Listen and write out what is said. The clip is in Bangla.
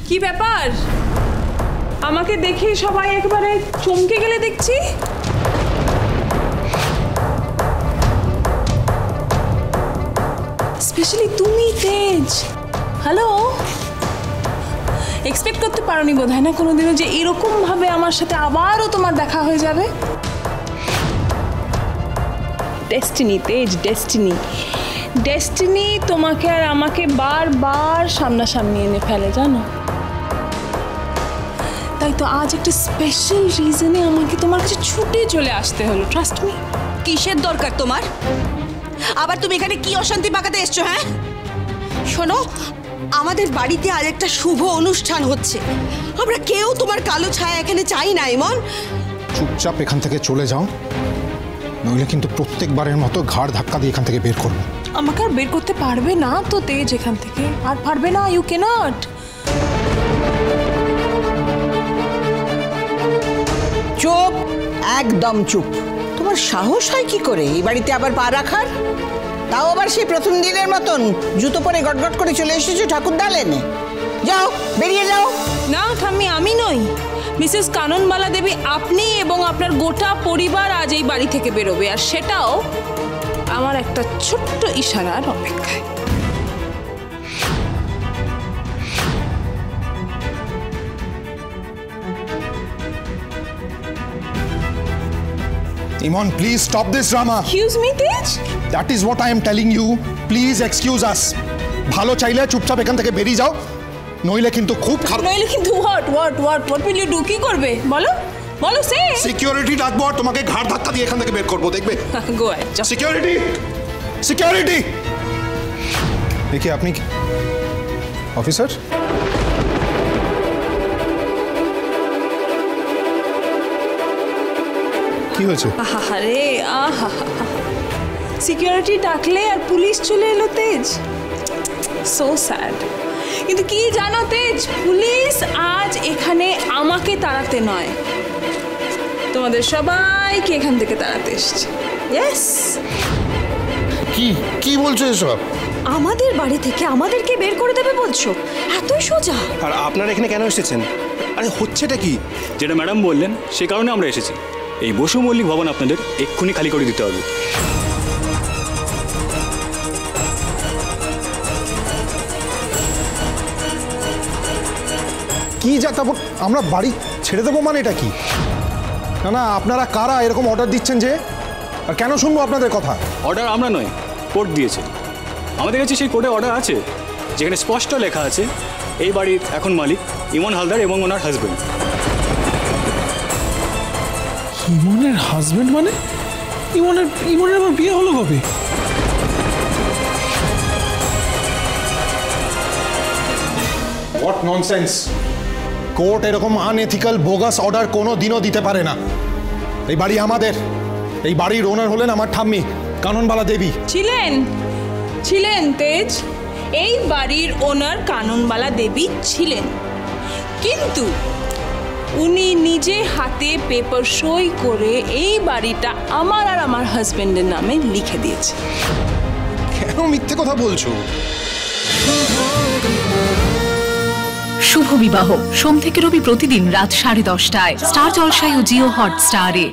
কি ব্যাপার? আমাকে দেখে সবাই একবারে চমকে গেলে দেখছি। স্পেশালি তুমি তেজ। হ্যালো, এক্সপেক্ট করতে পারোনি বোধহয় না কোনোদিনও যে এরকম ভাবে আমার সাথে আবারও তোমার দেখা হয়ে যাবে। ডেস্টিনি তেজ, ডেস্টিনি। ডেস্টিনি তোমাকে আর আমাকে বারবার সামনাসামনি এনে ফেলে জানো। তাই তো আজ একটা স্পেশাল রিজনে আমাকে তোমার কাছে ছুটে চলে আসতে হলো। Trust me. কিসের দরকার তোমার? আবার তুমি এখানে কি অশান্তি পাকাতে এসছো? হ্যাঁ শোনো, আমাদের বাড়িতে আজ একটা শুভ অনুষ্ঠান হচ্ছে। আমরা কেউ তোমার কালো ছায়া এখানে চাই না। ইমন, চুপচাপ এখান থেকে চলে যাও, নইলে কিন্তু প্রত্যেকবারের মতো ঘাড় ধাক্কা দিয়ে এখান থেকে বের করবো। আমাকে আর বের করতে পারবে না তো তেজ এখান থেকে, আর পারবে না। You can't. চুপ, একদম চুপ। তোমার সাহস হয় কি করে এই বাড়িতে আবার পা রাখার? তাও আবার সেই প্রথম দিনের মতন জুতো পরে গটগট করে চলে এসেছো ঠাকুর দালেনে। যাও, বেরিয়ে যাও। না ঠাম্মি, আমি নই, মিসেস কাননবালা দেবী। আপনি এবং আপনার গোটা পরিবার আজ এই বাড়ি থেকে বেরোবে, আর সেটাও আমার একটা ছোট্ট ইশারার অপেক্ষায়। Iman, please stop this drama. Excuse me, Tej? That is what I am telling you. Please excuse us. ভালো চাইলে চুপচাপ এখান থেকে বেরিয়ে যাও, নইলে কিন্তু খুব খারাপ। নইলে কিন্তু what will you do? কি করবে বলো, বলো সে। সিকিউরিটি ডাকবো আর তোমাকে ঘাড় ধাক্কা দিয়ে এখান থেকে বের করবো, দেখবে। Go at. Security, security. দেখি আপনি অফিসার? কি হয়েছে? আরে আহা, সিকিউরিটি ডাকলে আর পুলিশ চলে এলো তেজ। So sad. কিন্তু কি জানো তেজ, পুলিশ আজ এখানে আমাকে তাড়াতে নয়, তোমাদের সবাইকে এখান থেকে তাড়াতে এসছে। ইয়েস। কি কি বলছো এসব? আমাদের বাড়ি থেকে আমাদেরকে বের করে দেবে বলছো? এতই সোজা? আর আপনারা এখানে কেন এসেছেন? আরে হচ্ছেটা কি? যেটা ম্যাডাম বললেন সে কারণে আমরা এসেছি। এই বসু মল্লিক ভবন আপনাদের এক্ষুনি খালি করে দিতে হবে। কি যা তারপর আমরা বাড়ি ছেড়ে দেবো মানে এটা কি? না না, আপনারা কারা এরকম অর্ডার দিচ্ছেন যে? আর কেন শুনবো আপনাদের কথা? অর্ডার আমরা নয়, কোর্ট দিয়েছে। আমাদের কাছে সেই কোর্টে অর্ডার আছে, যেখানে স্পষ্ট লেখা আছে এই বাড়ির এখন মালিক ইমন হালদার এবং ওনার হাজবেন্ড। ইমনের হাজবেন্ড মানে? ইমনের আবার বিয়ে হলো কবে? What nonsense! কোর্ট এরকম আনএথিক্যাল বোগাস অর্ডার কোনো দিনও দিতে পারে না। এই বাড়ি আমাদের, এই বাড়ির ওনার হলেন আমার ঠাম্মি কাননবালা দেবী। ছিলেন তেজ, এই বাড়ির ওনার কাননবালা দেবী ছিলেন, কিন্তু উনি নিজে হাতে পেপার সই করে এই বাড়িটা আমার আর আমার হাজবেন্ডের নামে লিখে দিয়েছে। কেন মিথ্যে কথা বলছো? শুভ বিবাহ সোম থেকে রবি প্রতিদিন রাত 10:30টায় স্টার জলসায় ও জিও হটস্টারে।